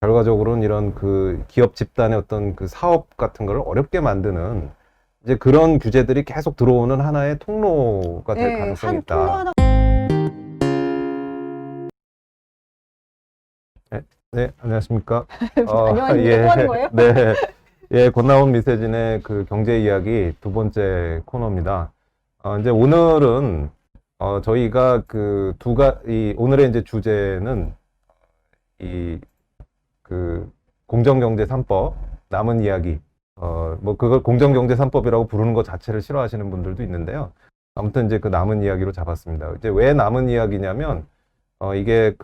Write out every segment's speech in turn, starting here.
결과적으로는 이런 그 기업 집단의 어떤 그 사업 같은 걸 어렵게 만드는 이제 그런 규제들이 계속 들어오는 하나의 통로가 될 네, 가능성이 한 있다. 통로 하나. 네, 안녕하십니까. 안녕하십니까. 또 하는 거예요? 네. 예, 권나온 미세진의 그 경제 이야기 두 번째 코너입니다. 이제 오늘은, 저희가 그 오늘의 이제 주제는 그 공정경제 3법, 남은 이야기, 뭐 그걸 공정경제 3법이라고 부르는 것 자체를 싫어하시는 분들도 있는데요. 아무튼 이제 그 남은 이야기로 잡았습니다. 이제 왜 남은 이야기냐면, 이게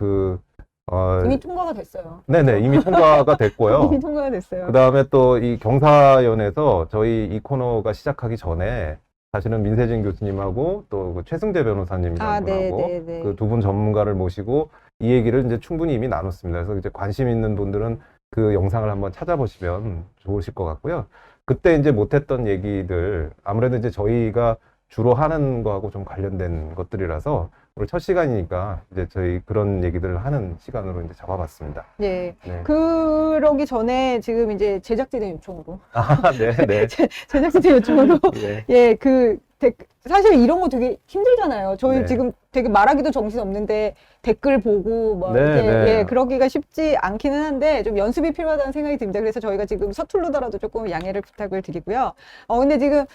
이미 통과가 됐어요. 네네, 이미 통과가 됐고요. 이미 통과가 됐어요. 그 다음에 또 이 경사연에서 저희 이 코너가 시작하기 전에 사실은 민세진 교수님하고 또 그 최승재 변호사님이라는 분하고 그 두 분 전문가를 모시고 이 얘기를 이제 충분히 이미 나눴습니다. 그래서 이제 관심 있는 분들은 그 영상을 한번 찾아보시면 좋으실 것 같고요. 그때 이제 못했던 얘기들, 아무래도 이제 저희가 주로 하는 거하고 좀 관련된 것들이라서 오늘 첫 시간이니까 이제 저희 그런 얘기들을 하는 시간으로 이제 잡아봤습니다. 네. 네. 그러기 전에 지금 이제 제작진의 요청으로. 네. 제작진의 요청으로. 네. 예, 사실 이런 거 되게 힘들잖아요. 저희 네. 지금 되게 말하기도 정신 없는데 댓글 보고 뭐 네, 이렇게 네. 예, 그러기가 쉽지 않기는 한데 좀 연습이 필요하다는 생각이 듭니다. 그래서 저희가 지금 서툴르더라도 조금 양해를 부탁을 드리고요. 근데 지금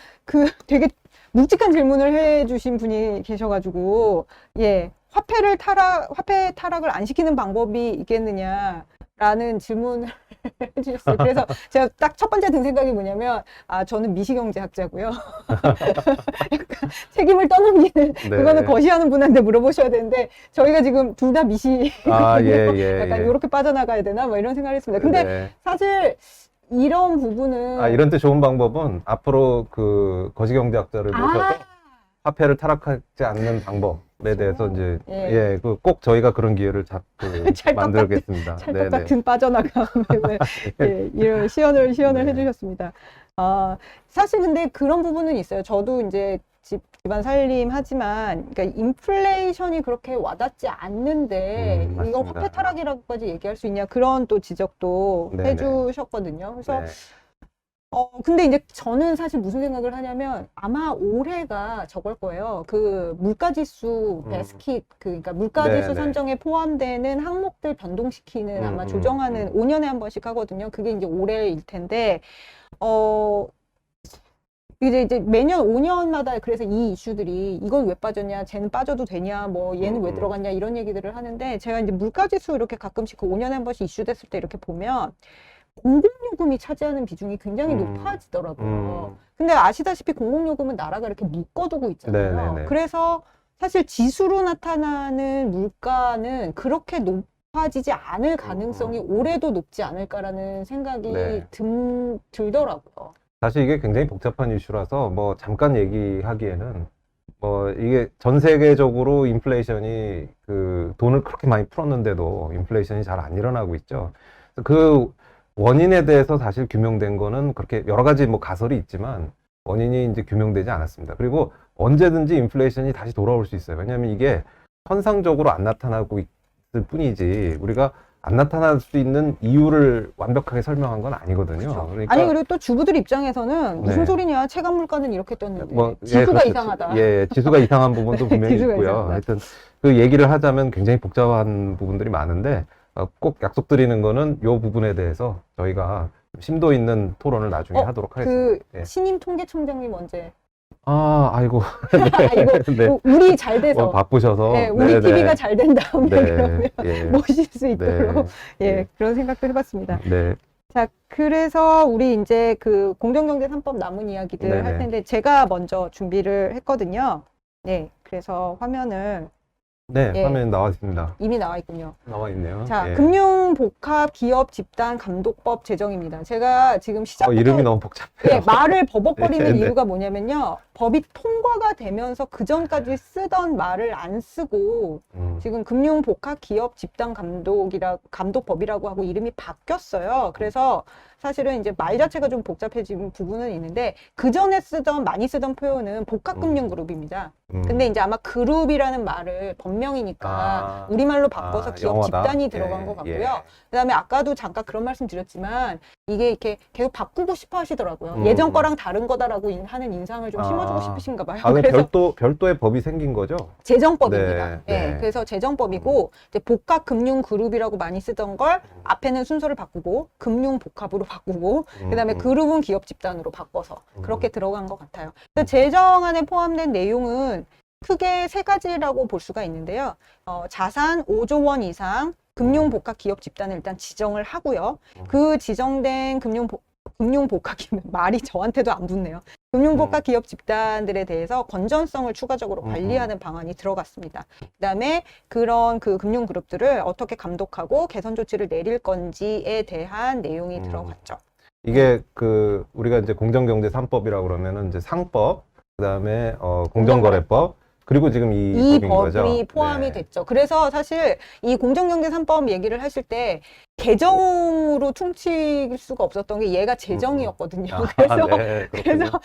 되게 묵직한 질문을 해주신 분이 계셔가지고 예, 화폐 타락을 안 시키는 방법이 있겠느냐라는 질문을 해주셨어요. 그래서 제가 딱 첫 번째 든 생각이 뭐냐면 저는 미시경제학자고요. 약간 책임을 떠넘기는 그거는 거시하는 분한테 물어보셔야 되는데 저희가 지금 둘 다 미시 예. 약간 이렇게 빠져나가야 되나 뭐 이런 생각을 했습니다. 근데 사실 이런 부분은 이런 때 좋은 방법은 앞으로 그 거시경제학자를 모셔서 화폐를 타락하지 않는 방법에 대해서 이제 꼭 저희가 그런 기회를 만들겠습니다. 찰떡 같은 빠져나감 이런 시연을 해주셨습니다. 사실 근데 그런 부분은 있어요. 저도 이제 집안 살림 하지만 그러니까 인플레이션이 그렇게 와닿지 않는데 이거 화폐 타락이라고까지 얘기할 수 있냐 그런 또 지적도 해주셨거든요. 그래서 근데 이제 저는 사실 무슨 생각을 하냐면 아마 올해가 저걸 거예요. 그 물가지수 베스킷 그러니까 물가지수 선정에 포함되는 항목들 변동시키는 아마 조정하는 5년에 한 번씩 하거든요. 그게 이제 올해일 텐데 이제 매년 5년마다 그래서 이 이슈들이 이건 왜 빠졌냐, 쟤는 빠져도 되냐, 뭐 얘는 왜 들어갔냐 이런 얘기들을 하는데 제가 이제 물가지수 이렇게 가끔씩 그 5년에 한 번씩 이슈됐을 때 이렇게 보면 공공요금이 차지하는 비중이 굉장히 높아지더라고요. 근데 아시다시피 공공요금은 나라가 이렇게 묶어두고 있잖아요. 그래서 사실 지수로 나타나는 물가는 그렇게 높아지지 않을 가능성이 올해도 높지 않을까라는 생각이 들더라고요. 사실 이게 굉장히 복잡한 이슈라서 뭐 잠깐 얘기하기에는 뭐 이게 전 세계적으로 인플레이션이 그 돈을 그렇게 많이 풀었는데도 인플레이션이 잘 안 일어나고 있죠. 그 원인에 대해서 사실 규명된 거는 그렇게 여러 가지 뭐 가설이 있지만 원인이 이제 규명되지 않았습니다. 그리고 언제든지 인플레이션이 다시 돌아올 수 있어요. 왜냐하면 이게 현상적으로 안 나타나고 있을 뿐이지 우리가 안 나타날 수 있는 이유를 완벽하게 설명한 건 아니거든요. 그러니까 그리고 또 주부들 입장에서는 무슨 소리냐, 체감 물가는 이렇게 떴는데 지수가 그렇죠. 이상하다. 지수가 이상한 부분도 분명히 있고요. 하여튼 그 얘기를 하자면 굉장히 복잡한 부분들이 많은데 꼭 약속드리는 거는 이 부분에 대해서 저희가 심도 있는 토론을 나중에 하도록 하겠습니다. 신임 통계청장님 언제? 아이고. 이거 우리 잘 돼서 바쁘셔서 우리 TV가 잘 된 다음에 그러면 모실 수 있도록 그런 생각도 해봤습니다. 자, 그래서 우리 이제 그 공정경제 3법 남은 이야기들 할 텐데 제가 먼저 준비를 했거든요. 그래서 화면을 화면 나와 있습니다. 이미 나와 있군요. 나와 있네요. 자, 금융복합기업집단감독법 제정입니다. 제가 지금 시작부터 이름이 너무 복잡해요. 말을 버벅거리는 이유가 뭐냐면요. 법이 통과가 되면서 그 전까지 쓰던 말을 안 쓰고 지금 금융복합기업집단감독법이라고 하고 이름이 바뀌었어요. 그래서 사실은 이제 말 자체가 좀 복잡해진 부분은 있는데 그 전에 많이 쓰던 표현은 복합금융그룹입니다. 근데 이제 아마 그룹이라는 말을 법명이니까 우리말로 바꿔서 기업 영어다. 집단이 들어간 것 같고요. 그다음에 아까도 잠깐 그런 말씀 드렸지만 이게 이렇게 계속 바꾸고 싶어 하시더라고요. 예전 거랑 다른 거다라고 하는 인상을 좀 심어주고 싶으신가 봐요. 그럼 그래서 별도의 법이 생긴 거죠? 재정법입니다. 네. 그래서 재정법이고 이제 복합금융그룹이라고 많이 쓰던 걸 앞에는 순서를 바꾸고 금융복합으로 바꾸고 그다음에 그룹은 기업 집단으로 바꿔서 그렇게 들어간 것 같아요. 그래서 재정안에 포함된 내용은 크게 세 가지라고 볼 수가 있는데요. 자산 5조 원 이상 금융복합 기업 집단을 일단 지정을 하고요. 그 지정된 금융복합 말이 저한테도 안 붙네요. 금융복합 기업 집단들에 대해서 건전성을 추가적으로 관리하는 방안이 들어갔습니다. 그다음에 그런 그 금융 그룹들을 어떻게 감독하고 개선 조치를 내릴 건지에 대한 내용이 들어갔죠. 이게 우리가 이제 공정경제 3법이라고 그러면은 이제 상법, 그다음에 공정거래법, 그리고 지금 이 법인 거죠. 법이 포함이 됐죠. 그래서 사실 이 공정경제 3법 얘기를 하실 때 개정으로 퉁칠 수가 없었던 게 얘가 재정이었거든요.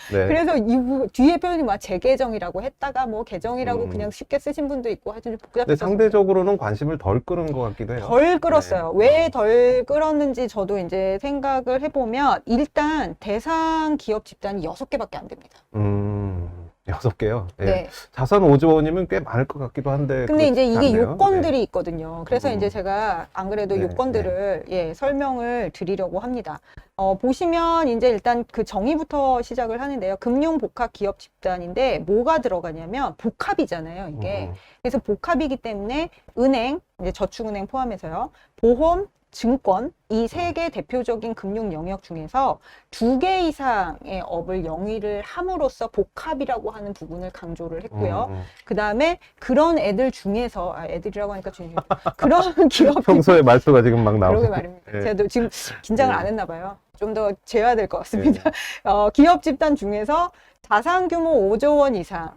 그래서 이 뒤에 표현이 막 재개정이라고 했다가 뭐 개정이라고 그냥 쉽게 쓰신 분도 있고 하여튼 좀 복잡했어요. 근데 상대적으로는 관심을 덜 끄는 것 같기도 해요. 덜 끌었어요. 왜 덜 끌었는지 저도 이제 생각을 해보면 일단 대상 기업 집단이 6개밖에 안 됩니다. 6개요. 예. 네. 자산 5조 원이면 꽤 많을 것 같기도 한데. 근데 이제 이게 않네요. 요건들이 있거든요. 그래서 이제 제가 안 그래도 네, 요건들을 설명을 드리려고 합니다. 보시면 이제 일단 그 정의부터 시작을 하는데요. 금융복합 기업 집단인데 뭐가 들어가냐면 복합이잖아요, 이게. 그래서 복합이기 때문에 은행, 이제 저축은행 포함해서요. 보험, 증권, 이 세 개 대표적인 금융 영역 중에서 2개 이상의 업을 영위를 함으로써 복합이라고 하는 부분을 강조를 했고요. 그 다음에 그런 애들 중에서, 애들이라고 하니까 그런 기업 평소에 말투가 지금 막 나오고. 그러게 말입니다. 예. 제가 지금 긴장을 안 했나 봐요. 좀 더 재야 될 것 같습니다. 기업 집단 중에서 자산 규모 5조 원 이상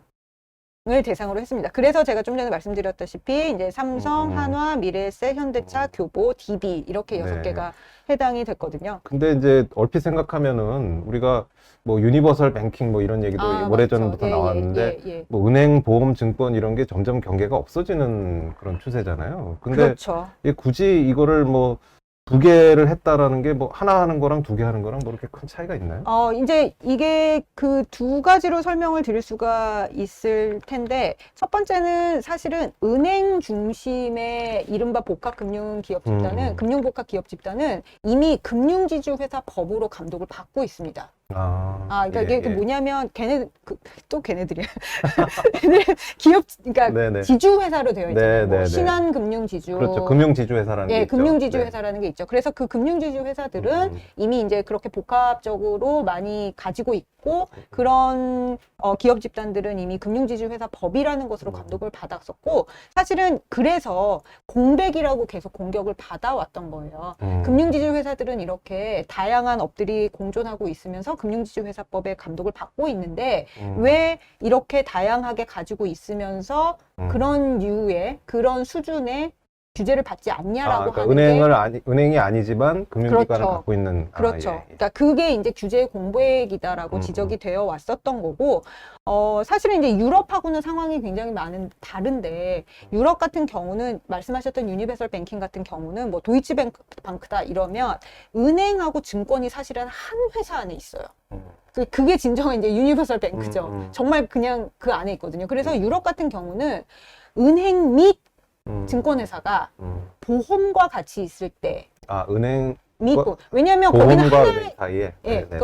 을 대상으로 했습니다. 그래서 제가 좀 전에 말씀드렸다시피 이제 삼성, 한화, 미래에셋, 현대차, 교보, DB 이렇게 6개가 해당이 됐거든요. 근데 이제 얼핏 생각하면은 우리가 뭐 유니버설 뱅킹 뭐 이런 얘기도 오래전부터 나왔는데 뭐 은행, 보험, 증권 이런 게 점점 경계가 없어지는 그런 추세잖아요. 근데 그렇죠. 굳이 이거를 뭐 2개를 했다라는 게 뭐 하나 하는 거랑 2개 하는 거랑 뭐 이렇게 큰 차이가 있나요? 이제 이게 그 2가지로 설명을 드릴 수가 있을 텐데, 첫 번째는 사실은 은행 중심의 이른바 복합금융기업 집단은, 금융복합기업 집단은 이미 금융지주회사 법으로 감독을 받고 있습니다. 그러니까 이게 뭐냐면 또 걔네들이야. 기업, 그러니까 네네. 지주회사로 되어 있잖아요. 뭐 네네네. 신한금융지주. 그렇죠. 금융지주회사라는 게 있죠. 금융지주회사라는 게 있죠. 그래서 그 금융지주회사들은 이미 이제 그렇게 복합적으로 많이 가지고 있고, 그런 기업 집단들은 이미 금융지주회사 법이라는 것으로 감독을 받았었고, 사실은 그래서 공백이라고 계속 공격을 받아왔던 거예요. 금융지주회사들은 이렇게 다양한 업들이 공존하고 있으면서 금융지주회사법의 감독을 받고 있는데 왜 이렇게 다양하게 가지고 있으면서 그런 류의 그런 수준의 규제를 받지 않냐라고 그러니까 하는 게 은행이 아니지만 금융기관을 그렇죠. 갖고 있는 그렇죠. 그러니까 그게 이제 규제의 공백이다라고 지적이 되어 왔었던 거고, 사실은 이제 유럽하고는 상황이 굉장히 다른데, 유럽 같은 경우는 말씀하셨던 유니버설 뱅킹 같은 경우는 뭐 도이치뱅크다 이러면 은행하고 증권이 사실은 한 회사 안에 있어요. 그게 진정한 이제 유니버설 뱅크죠. 정말 그냥 그 안에 있거든요. 그래서 유럽 같은 경우는 은행 및 증권회사가 보험과 같이 있을 때 은행 왜냐면 거기는 보험과 하나의 은행 사이에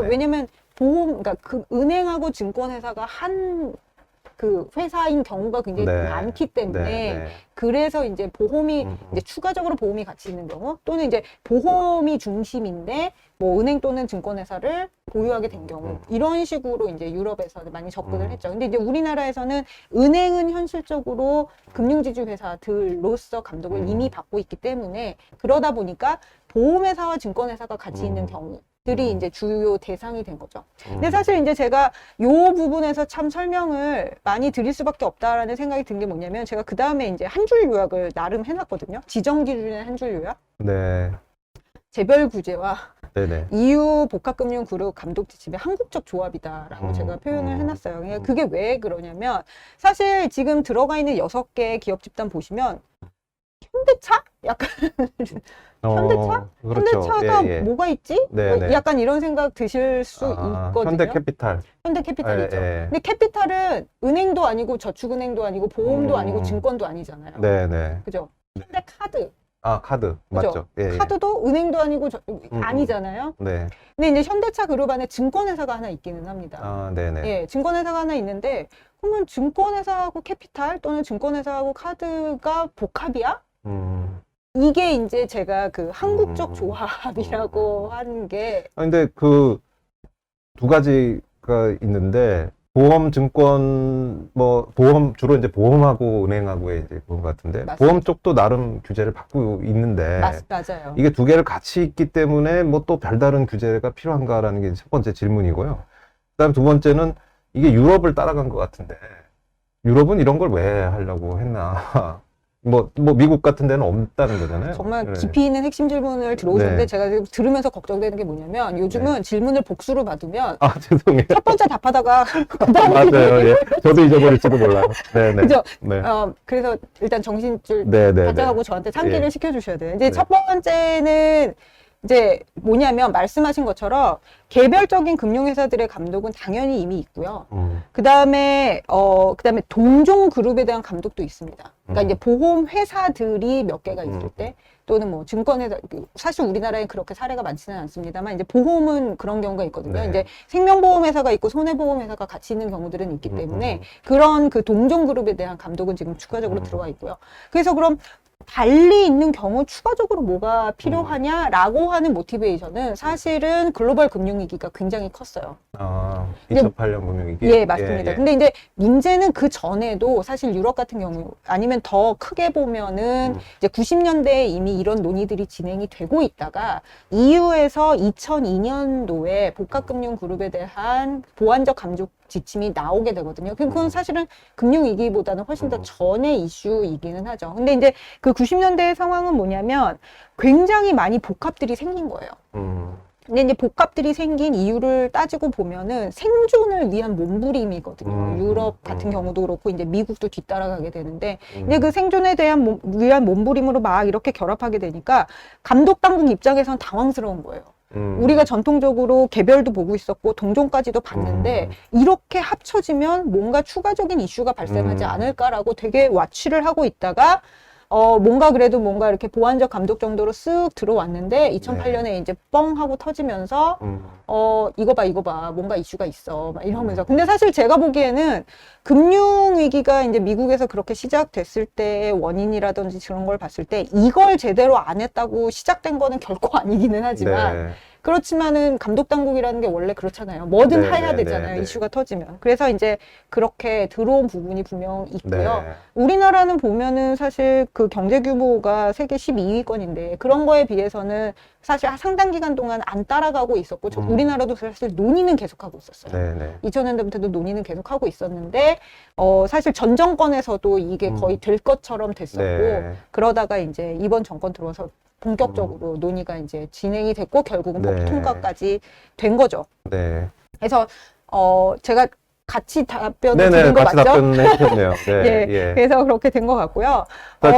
왜냐면 그러니까 그 은행하고 증권회사가 한 그 회사인 경우가 굉장히 많기 때문에 그래서 이제 보험이 이제 추가적으로 보험이 같이 있는 경우, 또는 이제 보험이 중심인데 뭐 은행 또는 증권회사를 보유하게 된 경우, 이런 식으로 이제 유럽에서 많이 접근을 했죠. 근데 이제 우리나라에서는 은행은 현실적으로 금융지주 회사들로서 감독을 이미 받고 있기 때문에, 그러다 보니까 보험회사와 증권회사가 같이 있는 경우, 이제 주요 대상이 된 거죠. 근데 사실 이제 제가 요 부분에서 참 설명을 많이 드릴 수밖에 없다라는 생각이 든 게 뭐냐면 제가 그 다음에 이제 한 줄 요약을 나름 해놨거든요. 지정 기준의 한 줄 요약. 네. 재별 구제와 네네. EU 복합금융그룹 감독 지침의 한국적 조합이다라고 제가 표현을 해놨어요. 그러니까 그게 왜 그러냐면 사실 지금 들어가 있는 6개 기업 집단 보시면 현대차? 약간 현대차? 그렇죠. 현대차가 예, 예. 뭐가 있지? 네, 뭐 네. 약간 이런 생각 드실 수 있거든요. 현대캐피탈. 현대캐피탈이죠. 예, 예. 근데 캐피탈은 은행도 아니고 저축은행도 아니고 보험도 아니고 음. 증권도 아니잖아요. 네네. 그죠? 현대카드. 카드. 그죠? 맞죠. 예, 예. 카드도 은행도 아니고 아니잖아요. 네. 근데 이제 현대차 그룹 안에 증권회사가 하나 있기는 합니다. 네네. 예, 증권회사가 하나 있는데 그러면 증권회사하고 캐피탈 또는 증권회사하고 카드가 복합이야? 이게 이제 제가 그 한국적 조합이라고 하는 게 근데 그 두 가지가 있는데 보험, 증권, 보험, 주로 이제 보험하고 은행하고의 이제 그런 것 같은데, 맞습니다. 보험 쪽도 나름 규제를 받고 있는데, 맞아요. 이게 두 개를 같이 있기 때문에 뭐 또 별다른 규제가 필요한가라는 게 첫 번째 질문이고요. 그 다음 두 번째는 이게 유럽을 따라간 것 같은데, 유럽은 이런 걸 왜 하려고 했나. 미국 같은 데는 없다는 거잖아요. 정말 네. 깊이 있는 핵심 질문을 들어오셨는데 네. 제가 지금 들으면서 걱정되는 게 뭐냐면 요즘은 질문을 복수로 받으면 죄송해요. 첫 번째 답하다가 맞아요. 예. 저도 잊어버릴지도 몰라요. 네네. 그죠? 네. 그래서 일단 정신줄 네네. 바짝하고 저한테 상기를 예. 시켜주셔야 돼요. 이제 네. 첫 번째는 이제 뭐냐면 말씀하신 것처럼 개별적인 금융회사들의 감독은 당연히 이미 있고요. 그다음에 동종 그룹에 대한 감독도 있습니다. 그러니까 이제 보험 회사들이 몇 개가 있을 때 또는 뭐 증권회사 사실 우리나라에 그렇게 사례가 많지는 않습니다만 이제 보험은 그런 경우가 있거든요. 네. 이제 생명보험회사가 있고 손해보험회사가 같이 있는 경우들은 있기 때문에 그런 그 동종 그룹에 대한 감독은 지금 추가적으로 들어와 있고요. 그래서 그럼 달리 있는 경우 추가적으로 뭐가 필요하냐라고 하는 모티베이션은 사실은 글로벌 금융위기가 굉장히 컸어요. 2008년 금융위기. 예, 맞습니다. 예. 근데 이제 문제는 그 전에도 사실 유럽 같은 경우 아니면 더 크게 보면은 이제 90년대에 이미 이런 논의들이 진행이 되고 있다가 EU에서 2002년도에 복합금융그룹에 대한 보완적 감독 지침이 나오게 되거든요. 그건 사실은 금융위기보다는 훨씬 더 전의 이슈이기는 하죠. 근데 이제 그 90년대의 상황은 뭐냐면 굉장히 많이 복합들이 생긴 거예요. 근데 이제 복합들이 생긴 이유를 따지고 보면은 생존을 위한 몸부림이거든요. 유럽 같은 경우도 그렇고 이제 미국도 뒤따라가게 되는데 이제 그 생존에 대한 위한 몸부림으로 막 이렇게 결합하게 되니까 감독 당국 입장에선 당황스러운 거예요. 우리가 전통적으로 개별도 보고 있었고 동종까지도 봤는데 이렇게 합쳐지면 뭔가 추가적인 이슈가 발생하지 않을까라고 되게 와치를 하고 있다가 뭔가 그래도 뭔가 이렇게 보완적 감독 정도로 쓱 들어왔는데 2008년에 이제 뻥 하고 터지면서 이거 봐 뭔가 이슈가 있어 막 이러면서 근데 사실 제가 보기에는 금융위기가 이제 미국에서 그렇게 시작됐을 때의 원인이라든지 그런 걸 봤을 때 이걸 제대로 안 했다고 시작된 거는 결코 아니기는 하지만 네. 그렇지만은 감독 당국이라는 게 원래 그렇잖아요. 뭐든 네, 해야 네, 되잖아요. 네. 이슈가 터지면. 그래서 이제 그렇게 들어온 부분이 분명 있고요. 네. 우리나라는 보면은 사실 그 경제 규모가 세계 12위권인데 그런 거에 비해서는 사실 상당 기간 동안 안 따라가고 있었고 우리나라도 사실 논의는 계속하고 있었어요. 네네. 2000년대부터도 논의는 계속하고 있었는데 사실 전 정권에서도 이게 거의 될 것처럼 됐었고 네. 그러다가 이제 이번 정권 들어서 본격적으로 논의가 이제 진행이 됐고 결국은 네. 법 통과까지 된 거죠. 네. 그래서 제가 같이 답변을 네네. 드린 거 같이 맞죠? 답변해 주셨네요. 네. 예, 예. 그래서 그렇게 된 것 같고요.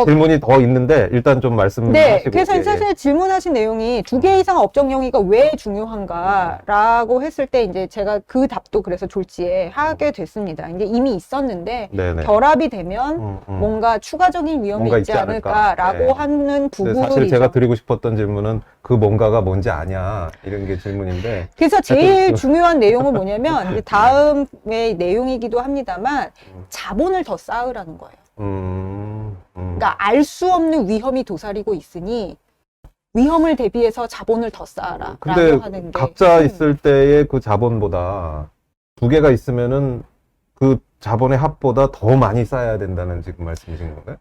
질문이 더 있는데 일단 좀 말씀하시고. 네, 그래서 예, 사실 질문하신 내용이 2개 이상 업종 영위가 왜 중요한가라고 했을 때 이제 제가 그 답도 그래서 졸지에 하게 됐습니다. 이제 이미 있었는데 네네. 결합이 되면 뭔가 추가적인 위험이 뭔가 있지 있지 않을까. 않을까라고 네. 하는 근데 부분이죠. 사실 제가 드리고 싶었던 질문은 그 뭔가가 뭔지 아냐 이런 게 질문인데. 그래서 제일 중요한 내용은 뭐냐면 이제 다음의 내용이기도 합니다만 자본을 더 쌓으라는 거예요. 그러니까 알 수 없는 위험이 도사리고 있으니 위험을 대비해서 자본을 더 쌓아라 근데 라고 하는 게 각자 있을 때의 그 자본보다 두 개가 있으면은 그 자본의 합보다 더 많이 쌓아야 된다는 지금 말씀이신 건가요?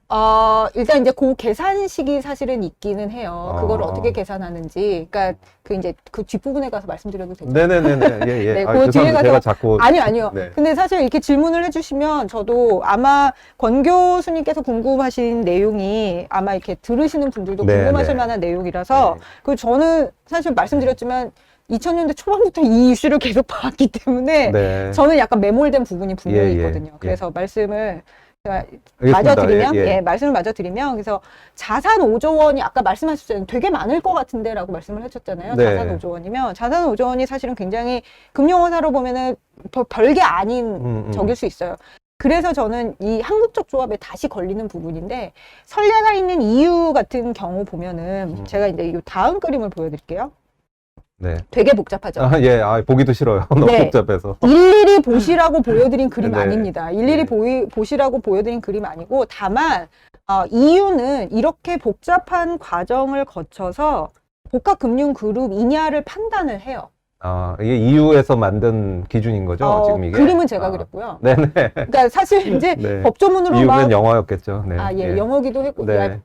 일단 이제 그 계산식이 사실은 있기는 해요. 그걸 아. 어떻게 계산하는지. 그러니까 그 이제 그 뒷부분에 가서 말씀드려도 되죠? 네네네네. 예, 예. 네, 아, 그 뒤에 죄송합니다. 가서- 제가 자꾸. 아니요. 네. 근데 사실 이렇게 질문을 해주시면 저도 아마 권 교수님께서 궁금하신 내용이 아마 이렇게 들으시는 분들도 네, 궁금하실 네. 만한 내용이라서 네. 그 저는 사실 말씀드렸지만 2000년대 초반부터 이 이슈를 계속 봤기 때문에 네. 저는 약간 매몰된 부분이 분명히 예, 예, 있거든요. 예. 그래서 말씀을 제가 알겠습니다. 마저 드리면, 예, 예. 말씀을 마저 드리면, 그래서 자산 5조 원이 아까 말씀하셨잖아요. 되게 많을 것 같은데라고 말씀을 하셨잖아요. 네. 자산 5조 원이면, 자산 5조 원이 사실은 굉장히 금융원사로 보면은 별게 아닌 적일 수 있어요. 그래서 저는 이 한국적 조합에 다시 걸리는 부분인데, 선례가 있는 EU 같은 경우 보면은, 제가 이제 이 다음 그림을 보여드릴게요. 네. 되게 복잡하죠. 아, 예. 아, 보기도 싫어요. 너무 네. 복잡해서. 일일이 보시라고 보여드린 그림 네. 아닙니다. 일일이 네. 보시라고 보여드린 그림 아니고, 다만 EU는 이렇게 복잡한 과정을 거쳐서 복합금융그룹이냐를 판단을 해요. 아, 이게 EU에서 만든 기준인 거죠? 지금 이게? 그림은 제가 아. 그렸고요. 네네. 그러니까 사실 이제 네. 법조문으로 EU면 막 영어였겠죠. 네. 예, 영어기도 했고, 네.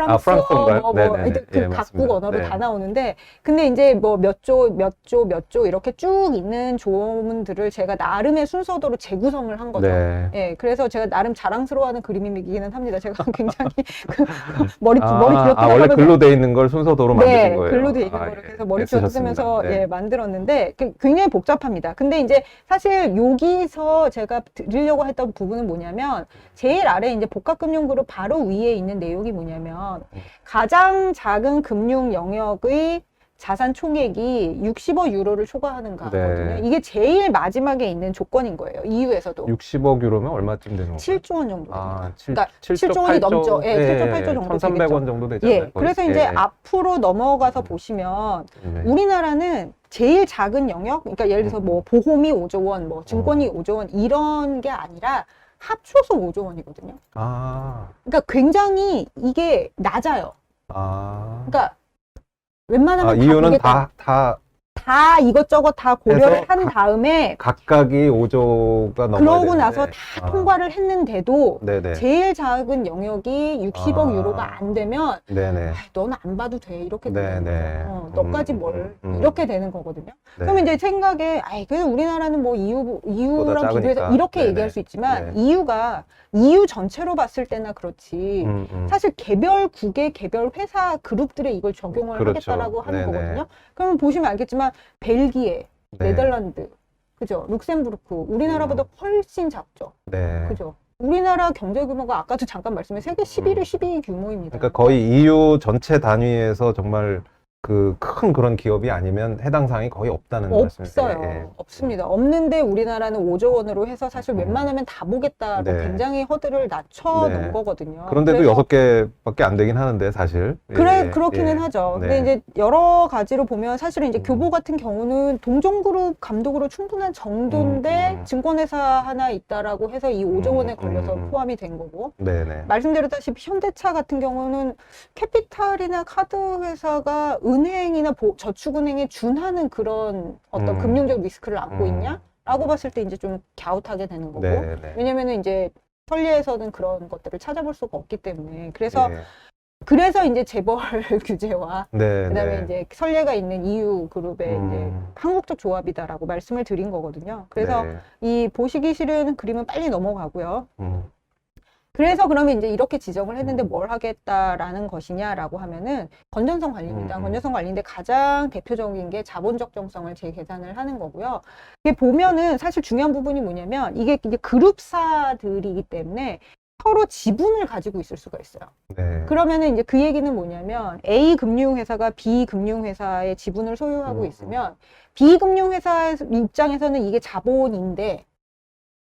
프랑스어, 프랑스어인가요? 네네네. 하여튼 예, 그 각국 맞습니다. 언어로 네. 다 나오는데, 근데 이제 뭐 몇 조 이렇게 쭉 있는 조문들을 제가 나름의 순서대로 재구성을 한 거죠. 네. 예, 그래서 제가 나름 자랑스러워하는 그림이기는 합니다. 제가 굉장히 머리 쥐어뜯으면서 원래 글로 돼 있는 걸 순서대로 만드신 거예요? 글로 돼 있는 아, 거를 예. 그래서 머리 애쓰셨습니다. 쥐어뜯으면서 네. 만들었는데 굉장히 복잡합니다. 근데 이제 사실 여기서 제가 드리려고 했던 부분은 뭐냐면 제일 아래 이제 복합금융그룹 바로 위에 있는 내용이 뭐냐면 가장 작은 금융 영역의 자산 총액이 60억 유로를 초과하는가거든요. 네. 이게 제일 마지막에 있는 조건인 거예요. EU에서도 60억 유로면 얼마쯤 되는 건가요? 7조 원 정도. 아, 그러니까 7조 7조 원이 넘죠. 예, 7조 8조 정도 1,300원 정도 되잖아요. 예, 거의. 그래서 이제 예, 예. 앞으로 넘어가서 보시면 네. 우리나라는 제일 작은 영역, 그러니까 예를 들어서 뭐 보험이 5조 원, 뭐 증권이 5조 원 이런 게 아니라 합쳐서 5조 원이거든요. 아, 그러니까 굉장히 이게 낮아요. 그러니까 웬만하면 다 이유는 보겠다. 다 이것저것 다 고려를 해서 한 다음에 각각이 5조가 넘어야 그러고 되는데. 나서 다 통과를 했는데도 네네. 제일 작은 영역이 60억 아. 유로가 안 되면 네네. 너는 안 봐도 돼 이렇게 네네. 되는 거예요. 너까지 뭘 이렇게 되는 거거든요. 네. 그럼 이제 생각에 그래서 우리나라는 뭐 EU랑 작으니까. 비교해서 이렇게 네네. 얘기할 수 있지만 네. EU가 EU 전체로 봤을 때나 그렇지 사실 개별국의 개별 회사 그룹들에 이걸 적용을 그렇죠. 하겠다라고 하는 네네. 거거든요. 그러면 보시면 알겠지만 벨기에, 네. 네덜란드, 그죠? 룩셈부르크 우리나라보다 훨씬 작죠. 네. 그죠? 우리나라 경제 규모가 아까도 잠깐 말씀해 세계 11위, 12위 규모입니다. 그러니까 거의 EU 전체 단위에서 정말 그 큰 그런 기업이 아니면 해당 사항이 거의 없다는 말씀이세요. 없어요. 예. 없습니다. 없는데 우리나라는 5조 원으로 해서 사실 웬만하면 다 보겠다고 네. 굉장히 허들을 낮춰 네. 놓은 거거든요. 그런데도 그래서 6개밖에 안 되긴 하는데 사실. 그렇기는 하죠. 근데 이제 여러 가지로 보면 사실은 이제 교보 같은 경우는 동종그룹 감독으로 충분한 정도인데 증권회사 하나 있다라고 해서 이 5조 원에 걸려서 포함이 된 거고. 네네. 말씀드렸다시피 현대차 같은 경우는 캐피탈이나 카드 회사가 은행이나 저축은행에 준하는 그런 어떤 금융적 리스크를 안고 있냐라고 봤을 때 이제 좀 갸웃하게 되는 거고. 네네. 왜냐면은 이제 선례에서는 그런 것들을 찾아볼 수가 없기 때문에. 그래서 네. 그래서 이제 재벌 규제와 네. 그다음에 네. 이제 선례가 있는 EU 그룹의 이제 한국적 조합이다라고 말씀을 드린 거거든요. 그래서 네. 이 보시기 싫은 그림은 빨리 넘어가고요. 음. 그래서 그러면 이제 이렇게 지적을 했는데 뭘 하겠다라는 것이냐라고 하면은 건전성 관리입니다. 건전성 관리인데 가장 대표적인 게 자본 적정성을 재계산을 하는 거고요. 이게 보면은 사실 중요한 부분이 뭐냐면 이게 이제 그룹사들이기 때문에 서로 지분을 가지고 있을 수가 있어요. 네. 그러면은 이제 그 얘기는 뭐냐면 A 금융회사가 B 금융회사의 지분을 소유하고 있으면 B 금융회사 입장에서는 이게 자본인데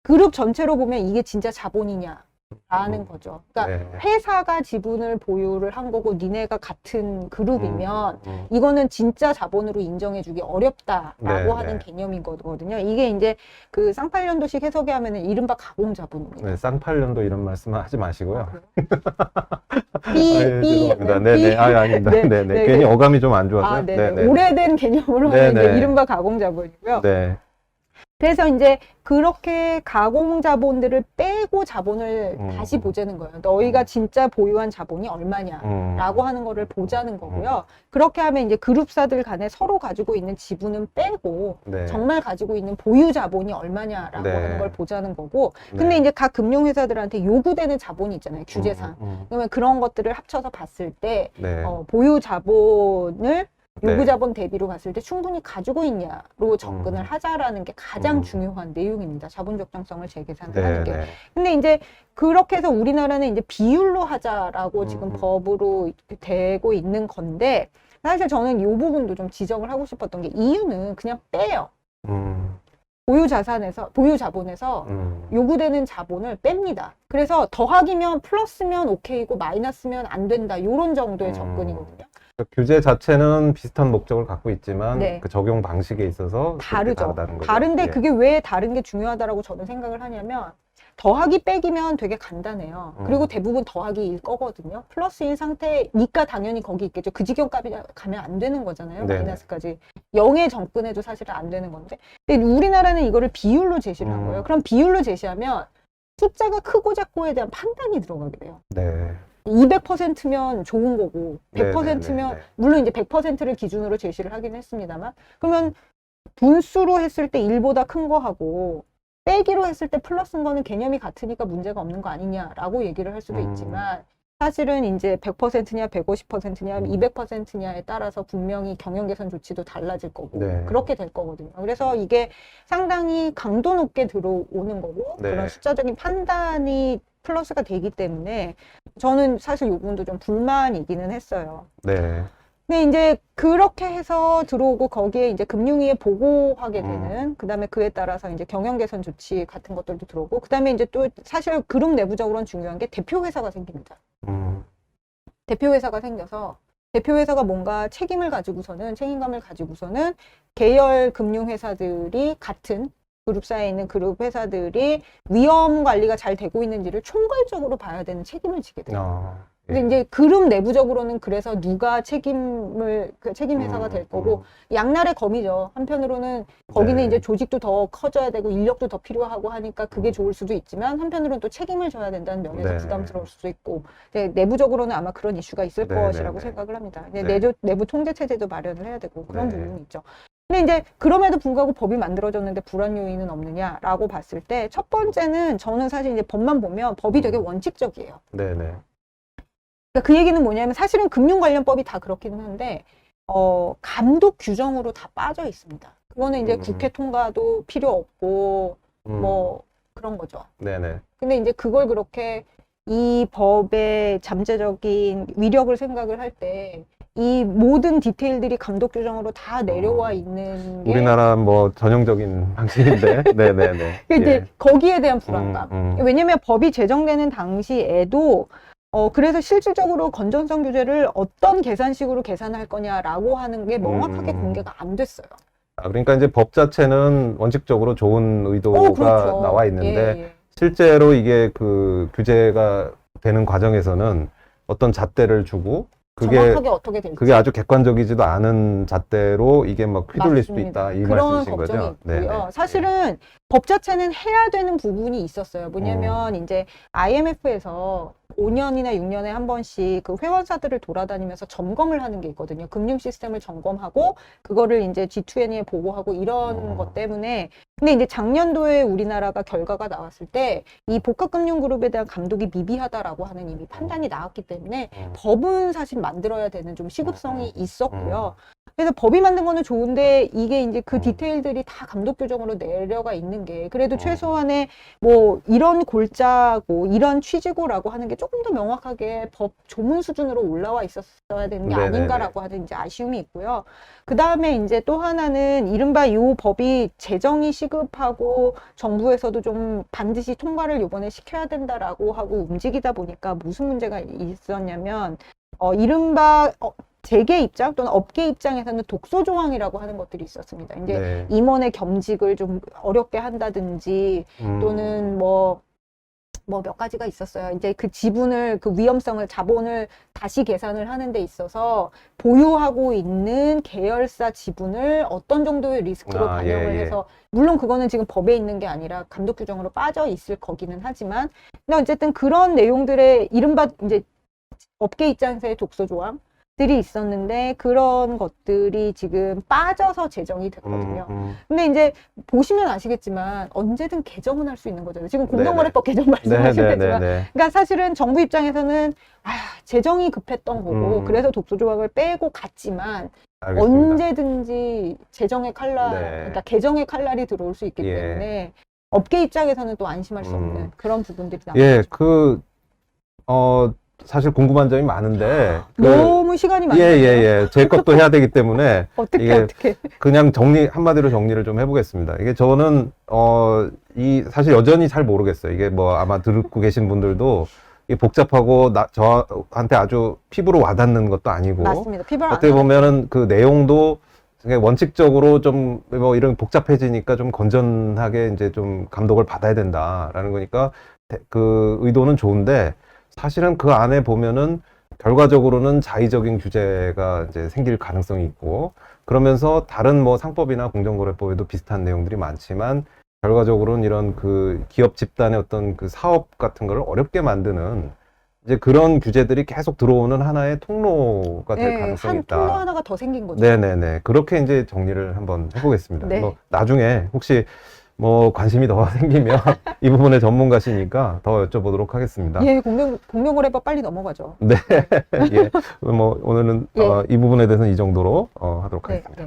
그룹 전체로 보면 이게 진짜 자본이냐? 라는 거죠. 그러니까 네. 회사가 지분을 보유를 한 거고 니네가 같은 그룹이면 이거는 진짜 자본으로 인정해주기 어렵다라고 네, 하는 네. 개념인 거거든요. 이게 이제 그 쌍팔년도식 해석에 하면은 이른바 가공자본입니다. 네, 쌍팔년도 이런 말씀 하지 마시고요. 죄송합니다. 네네. 아닙니다. 네, 네네. 네, 괜히 네. 어감이 좀 안 좋아서요. 네네. 오래된 개념으로 하면 이제 네네. 이른바 가공자본이고요. 네. 그래서 이제 그렇게 가공 자본들을 빼고 자본을 다시 보자는 거예요. 너희가 진짜 보유한 자본이 얼마냐라고 하는 거를 보자는 거고요. 그렇게 하면 이제 그룹사들 간에 서로 가지고 있는 지분은 빼고 네. 정말 가지고 있는 보유 자본이 얼마냐라고 네. 하는 걸 보자는 거고. 네. 근데 이제 각 금융회사들한테 요구되는 자본이 있잖아요. 규제상. 그러면 그런 것들을 합쳐서 봤을 때 네. 보유 자본을 요구 네. 자본 대비로 봤을 때 충분히 가지고 있냐로 접근을 하자라는 게 가장 중요한 내용입니다. 자본 적정성을 재계산을 하는 게. 네. 근데 이제 그렇게 해서 우리나라는 이제 비율로 하자라고 지금 법으로 되고 있는 건데, 사실 저는 이 부분도 좀 지적을 하고 싶었던 게, 이유는 그냥 빼요. 보유 자본에서 요구되는 자본을 뺍니다. 그래서 더하기면 플러스면 오케이고 마이너스면 안 된다. 요런 정도의 접근이거든요. 규제 자체는 비슷한 목적을 갖고 있지만 네. 그 적용 방식에 있어서 다르죠. 다르다는 거죠. 다른데 예. 그게 왜 다른 게 중요하다라고 저는 생각을 하냐면, 더하기 빼기면 되게 간단해요. 그리고 대부분 더하기일 거거든요. 플러스인 상태니까 당연히 거기 있겠죠. 그 지경까지 가면 안 되는 거잖아요. 네네. 마이너스까지. 0에 접근해도 사실은 안 되는 건데. 근데 우리나라는 이거를 비율로 제시를 한 거예요. 그럼 비율로 제시하면 숫자가 크고 작고에 대한 판단이 들어가게 돼요. 네. 200%면 좋은 거고, 네, 100%면, 네, 네. 물론 이제 100%를 기준으로 제시를 하긴 했습니다만, 그러면 분수로 했을 때 1보다 큰 거 하고, 빼기로 했을 때 플러스인 거는 개념이 같으니까 문제가 없는 거 아니냐라고 얘기를 할 수도 있지만, 사실은 이제 100%냐, 150%냐, 200%냐에 따라서 분명히 경영 개선 조치도 달라질 거고, 네. 그렇게 될 거거든요. 그래서 이게 상당히 강도 높게 들어오는 거고, 네. 그런 숫자적인 판단이 플러스가 되기 때문에 저는 사실 이 부분도 좀 불만이기는 했어요. 네. 근데 이제 그렇게 해서 들어오고 거기에 이제 금융위에 보고하게 되는, 그 다음에 그에 따라서 이제 경영 개선 조치 같은 것들도 들어오고, 그 다음에 이제 또 사실 그룹 내부적으로는 중요한 게 대표회사가 생깁니다. 대표회사가 생겨서 대표회사가 뭔가 책임감을 가지고서는 계열 금융회사들이 같은 그룹사에 있는 그룹 회사들이 위험 관리가 잘 되고 있는지를 총괄적으로 봐야 되는 책임을 지게 돼요. 근데 이제 그룹 내부적으로는 그래서 누가 책임 회사가 될 거고, 양날의 검이죠. 한편으로는 거기는 네. 이제 조직도 더 커져야 되고 인력도 더 필요하고 하니까 그게 좋을 수도 있지만, 한편으로는 또 책임을 져야 된다는 면에서 네. 부담스러울 수도 있고, 내부적으로는 아마 그런 이슈가 있을 네, 것이라고 네, 네. 생각을 합니다. 네. 내부 통제 체제도 마련을 해야 되고 그런 네. 부분이 있죠. 근데 이제 그럼에도 불구하고 법이 만들어졌는데 불안 요인은 없느냐라고 봤을 때, 첫 번째는 저는 사실 이제 법만 보면 법이 되게 원칙적이에요. 네네. 그러니까 그 얘기는 뭐냐면, 사실은 금융 관련법이 다 그렇기는 한데 감독 규정으로 다 빠져 있습니다. 그거는 이제 국회 통과도 필요 없고 뭐 그런 거죠. 네네. 근데 이제 그걸 그렇게 이 법의 잠재적인 위력을 생각을 할 때 이 모든 디테일들이 감독 규정으로 다 내려와 있는 게 우리나라 뭐 전형적인 방식인데. 네네네. 이제 예. 거기에 대한 불안감. 왜냐면 법이 제정되는 당시에도 그래서 실질적으로 건전성 규제를 어떤 계산식으로 계산할 거냐라고 하는 게 명확하게 공개가 안 됐어요. 그러니까 이제 법 자체는 원칙적으로 좋은 의도가 그렇죠. 나와 있는데, 예. 실제로 이게 그 규제가 되는 과정에서는 어떤 잣대를 주고, 정확하게 어떻게 될지. 그게 아주 객관적이지도 않은 잣대로 이게 막 휘둘릴 수도 맞습니다. 있다, 이 그런 말씀이신 걱정이 거죠? 있고요. 네네. 사실은 법 자체는 해야 되는 부분이 있었어요. 뭐냐면 이제 IMF에서 5년이나 6년에 한 번씩 그 회원사들을 돌아다니면서 점검을 하는 게 있거든요. 금융 시스템을 점검하고 그거를 이제 G20에 보고하고 이런 것 때문에. 근데 이제 작년도에 우리나라가 결과가 나왔을 때 이 복합금융그룹에 대한 감독이 미비하다라고 하는 이미 판단이 나왔기 때문에 법은 사실 만들어야 되는 좀 시급성이 있었고요. 그래서 법이 만든 거는 좋은데, 이게 이제 그 디테일들이 다 감독 규정으로 내려가 있는 게 그래도 최소한의 뭐 이런 골자고 이런 취지고라고 하는 게 조금 더 명확하게 법 조문 수준으로 올라와 있었어야 되는 게 네네네. 아닌가라고 하는 이제 아쉬움이 있고요. 그 다음에 이제 또 하나는 이른바 이 법이 재정이 시급하고 정부에서도 좀 반드시 통과를 이번에 시켜야 된다라고 하고 움직이다 보니까 무슨 문제가 있었냐면, 이른바 재계 입장 또는 업계 입장에서는 독소 조항이라고 하는 것들이 있었습니다. 이제 네. 임원의 겸직을 좀 어렵게 한다든지, 또는 뭐 뭐 몇 가지가 있었어요. 이제 그 지분을, 그 위험성을, 자본을 다시 계산을 하는 데 있어서 보유하고 있는 계열사 지분을 어떤 정도의 리스크로 반영을 예. 해서, 물론 그거는 지금 법에 있는 게 아니라 감독 규정으로 빠져 있을 거기는 하지만, 근데 어쨌든 그런 내용들의 이른바 이제 업계 입장에서의 독소 조항들이 있었는데, 그런 것들이 지금 빠져서 제정이 됐거든요. 근데 이제 보시면 아시겠지만 언제든 개정은 할 수 있는 거잖아요. 지금 공정거래법 개정 말씀하시는 거지만, 그러니까 사실은 정부 입장에서는 재정이 급했던 거고 그래서 독소 조항을 빼고 갔지만, 알겠습니다. 언제든지 재정의 칼날, 네. 그러니까 개정의 칼날이 들어올 수 있기 예. 때문에 업계 입장에서는 또 안심할 수 없는 그런 부분들이 예, 남아있죠. 사실 궁금한 점이 많은데. 너무 시간이 많아요. 제 것도 해야 되기 때문에. 어떻게. 그냥 한마디로 정리를 좀 해보겠습니다. 이게 저는, 사실 여전히 잘 모르겠어요. 이게 뭐 아마 듣고 계신 분들도 이게 복잡하고 저한테 아주 피부로 와닿는 것도 아니고. 맞습니다. 피부를 어떻게 보면은 그 내용도 그냥 원칙적으로 좀 뭐 이런 복잡해지니까 좀 건전하게 이제 좀 감독을 받아야 된다라는 거니까 그 의도는 좋은데, 사실은 그 안에 보면은 결과적으로는 자의적인 규제가 이제 생길 가능성이 있고, 그러면서 다른 뭐 상법이나 공정거래법에도 비슷한 내용들이 많지만 결과적으로는 이런 그 기업 집단의 어떤 그 사업 같은 걸 어렵게 만드는 이제 그런 규제들이 계속 들어오는 하나의 통로가 될 가능성이 한 통로 있다. 하나가 더 생긴 거죠. 네네네. 그렇게 이제 정리를 한번 해보겠습니다. 네. 뭐 나중에 혹시 뭐 관심이 더 생기면 이 부분의 전문가시니까 더 여쭤보도록 하겠습니다. 예, 공정거래법 빨리 넘어가죠. 네. 예. 뭐 오늘은 예. 이 부분에 대해서는 이 정도로 하도록 네, 하겠습니다. 네.